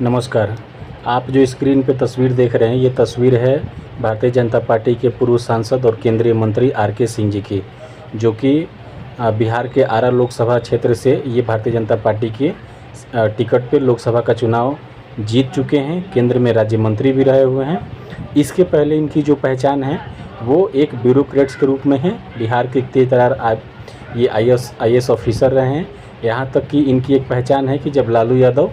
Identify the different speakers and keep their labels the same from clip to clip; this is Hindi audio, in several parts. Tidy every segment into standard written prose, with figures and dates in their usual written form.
Speaker 1: नमस्कार। आप जो स्क्रीन पे तस्वीर देख रहे हैं, ये तस्वीर है भारतीय जनता पार्टी के पूर्व सांसद और केंद्रीय मंत्री आर.के. सिंह जी की, जो कि बिहार के आरा लोकसभा क्षेत्र से ये भारतीय जनता पार्टी के टिकट पे लोकसभा का चुनाव जीत चुके हैं। केंद्र में राज्य मंत्री भी रहे हुए हैं। इसके पहले इनकी जो पहचान है वो एक ब्यूरोक्रेट्स के रूप में है। बिहार के कई तरह ये आई.ए.एस. ऑफिसर रहे हैं। यहाँ तक कि इनकी एक पहचान है कि जब लालू यादव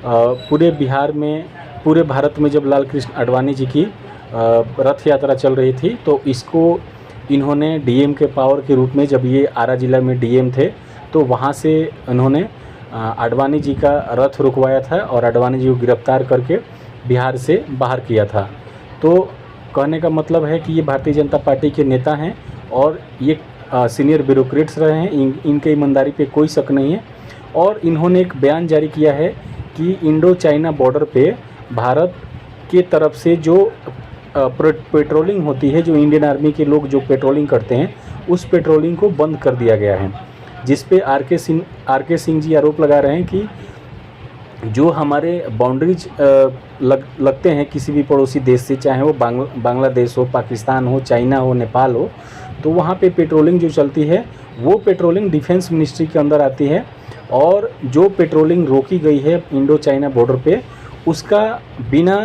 Speaker 1: पूरे बिहार में, पूरे भारत में जब लाल कृष्ण आडवाणी जी की रथ यात्रा चल रही थी, तो इसको इन्होंने डीएम के पावर के रूप में, जब ये आरा ज़िला में डीएम थे, तो वहाँ से इन्होंने आडवाणी जी का रथ रुकवाया था और आडवाणी जी को गिरफ्तार करके बिहार से बाहर किया था। तो कहने का मतलब है कि ये भारतीय जनता पार्टी के नेता हैं और ये सीनियर ब्यूरोक्रेट्स रहे हैं। इनके ईमानदारी पे कोई शक नहीं है। और इन्होंने एक बयान जारी किया है कि इंडो चाइना बॉर्डर पे भारत के तरफ से जो पेट्रोलिंग होती है, जो इंडियन आर्मी के लोग जो पेट्रोलिंग करते हैं, उस पेट्रोलिंग को बंद कर दिया गया है। जिस पे आर.के. सिंह जी आरोप लगा रहे हैं कि जो हमारे बाउंड्रीज लगते हैं किसी भी पड़ोसी देश से, चाहे वो बांग्लादेश हो, पाकिस्तान हो, चाइना हो, नेपाल हो, तो वहाँ पे पेट्रोलिंग जो चलती है वो पेट्रोलिंग डिफेंस मिनिस्ट्री के अंदर आती है। और जो पेट्रोलिंग रोकी गई है इंडो चाइना बॉर्डर पे, उसका बिना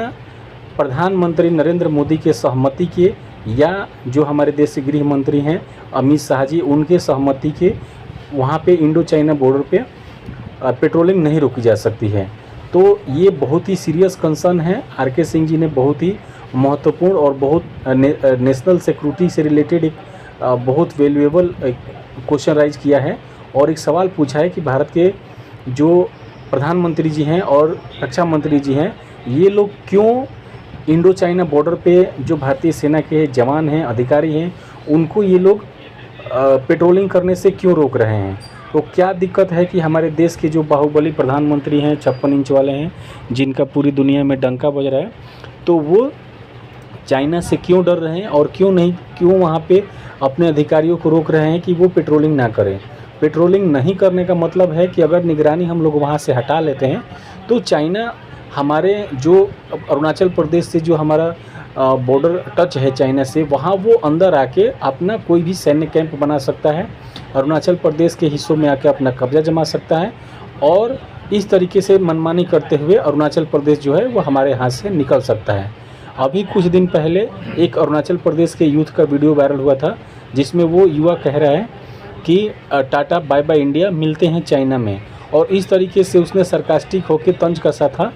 Speaker 1: प्रधानमंत्री नरेंद्र मोदी के सहमति के, या जो हमारे देश के गृह मंत्री हैं अमित शाह जी, उनके सहमति के वहाँ पे इंडो चाइना बॉर्डर पे पेट्रोलिंग नहीं रोकी जा सकती है। तो ये बहुत ही सीरियस कंसर्न है। आर.के. सिंह जी ने बहुत ही महत्वपूर्ण और बहुत नेशनल सिक्योरिटी से रिलेटेड एक बहुत वैल्यूएबल क्वेश्चन राइज किया है और एक सवाल पूछा है कि भारत के जो प्रधानमंत्री जी हैं और रक्षा मंत्री जी हैं, ये लोग क्यों इंडो चाइना बॉर्डर पे जो भारतीय सेना के जवान हैं, अधिकारी हैं, उनको ये लोग पेट्रोलिंग करने से क्यों रोक रहे हैं। तो क्या दिक्कत है कि हमारे देश के जो बाहुबली प्रधानमंत्री हैं, 56 इंच वाले हैं, जिनका पूरी दुनिया में डंका बज रहा है, तो वो चाइना से क्यों डर रहे हैं और क्यों वहाँ पे अपने अधिकारियों को रोक रहे हैं कि वो पेट्रोलिंग ना करें। पेट्रोलिंग नहीं करने का मतलब है कि अगर निगरानी हम लोग वहाँ से हटा लेते हैं, तो चाइना हमारे जो अरुणाचल प्रदेश से जो हमारा बॉर्डर टच है चाइना से, वहाँ वो अंदर आके अपना कोई भी सैन्य कैंप बना सकता है, अरुणाचल प्रदेश के हिस्सों में आके अपना कब्जा जमा सकता है और इस तरीके से मनमानी करते हुए अरुणाचल प्रदेश जो है वो हमारे हाथ से निकल सकता है। अभी कुछ दिन पहले एक अरुणाचल प्रदेश के यूथ का वीडियो वायरल हुआ था, जिसमें वो युवा कह रहा है कि टाटा बाय बाय इंडिया, मिलते हैं चाइना में। और इस तरीके से उसने सरकास्टिक होकर तंज कसा था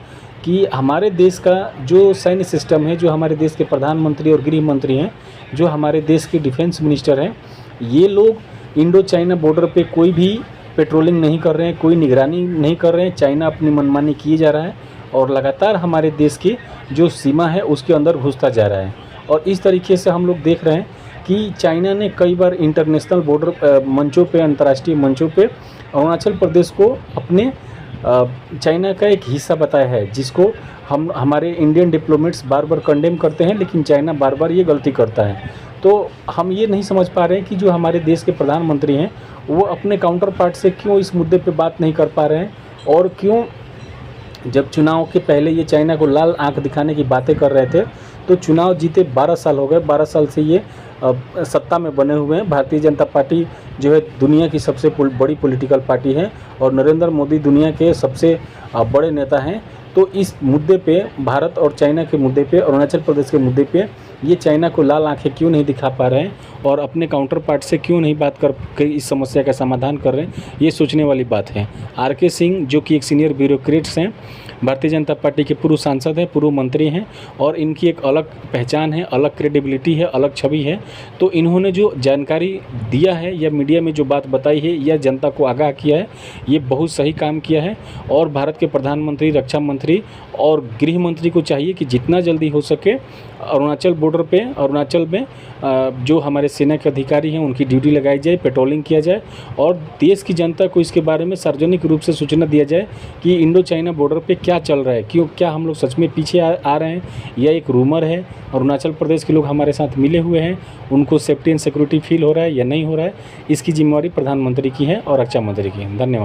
Speaker 1: कि हमारे देश का जो सैन्य सिस्टम है, जो हमारे देश के प्रधानमंत्री और गृह मंत्री हैं, जो हमारे देश के डिफेंस मिनिस्टर हैं, ये लोग इंडो चाइना बॉर्डर पे कोई भी पेट्रोलिंग नहीं कर रहे हैं, कोई निगरानी नहीं कर रहे हैं। चाइना अपनी मनमानी किए जा रहा है और लगातार हमारे देश की जो सीमा है उसके अंदर घुसता जा रहा है। और इस तरीके से हम लोग देख रहे हैं कि चाइना ने कई बार इंटरनेशनल बॉर्डर मंचों पे, अंतर्राष्ट्रीय मंचों पे अरुणाचल प्रदेश को अपने चाइना का एक हिस्सा बताया है, जिसको हमारे इंडियन डिप्लोमेट्स बार बार कंडेम करते हैं, लेकिन चाइना बार बार ये गलती करता है। तो हम ये नहीं समझ पा रहे हैं कि जो हमारे देश के प्रधानमंत्री हैं वो अपने काउंटर पार्ट से क्यों इस मुद्दे पे बात नहीं कर पा रहे हैं, और क्यों जब चुनाव के पहले ये चाइना को लाल आंख दिखाने की बातें कर रहे थे, तो चुनाव जीते 12 साल हो गए, 12 साल से ये सत्ता में बने हुए हैं। भारतीय जनता पार्टी जो है दुनिया की सबसे बड़ी पॉलिटिकल पार्टी है और नरेंद्र मोदी दुनिया के सबसे बड़े नेता हैं। तो इस मुद्दे पे, भारत और चाइना के मुद्दे पे, अरुणाचल प्रदेश के मुद्दे पे ये चाइना को लाल आंखें क्यों नहीं दिखा पा रहे हैं और अपने काउंटर पार्ट से क्यों नहीं बात कर इस समस्या का समाधान कर रहे हैं, ये सोचने वाली बात है। आर.के. सिंह जो कि एक सीनियर ब्यूरोक्रेट्स हैं, भारतीय जनता पार्टी के पूर्व सांसद हैं, पूर्व मंत्री हैं और इनकी एक अलग पहचान है, अलग क्रेडिबिलिटी है, अलग छवि है। तो इन्होंने जो जानकारी दिया है या मीडिया में जो बात बताई है या जनता को आगाह किया है, ये बहुत सही काम किया है। और भारत के प्रधानमंत्री, रक्षा मंत्री और गृह मंत्री को चाहिए कि जितना जल्दी हो सके अरुणाचल बॉर्डर पे, अरुणाचल में जो हमारे सेना के अधिकारी हैं उनकी ड्यूटी लगाई जाए, पेट्रोलिंग किया जाए और देश की जनता को इसके बारे में सार्वजनिक रूप से सूचना दिया जाए कि इंडो चाइना बॉर्डर पे क्या चल रहा है, क्या हम लोग सच में पीछे आ रहे हैं या एक रूमर है। अरुणाचल प्रदेश के लोग हमारे साथ मिले हुए हैं, उनको सेफ्टी एंड सिक्योरिटी फील हो रहा है या नहीं हो रहा है, इसकी जिम्मेवारी प्रधानमंत्री की है और रक्षा मंत्री की है। धन्यवाद।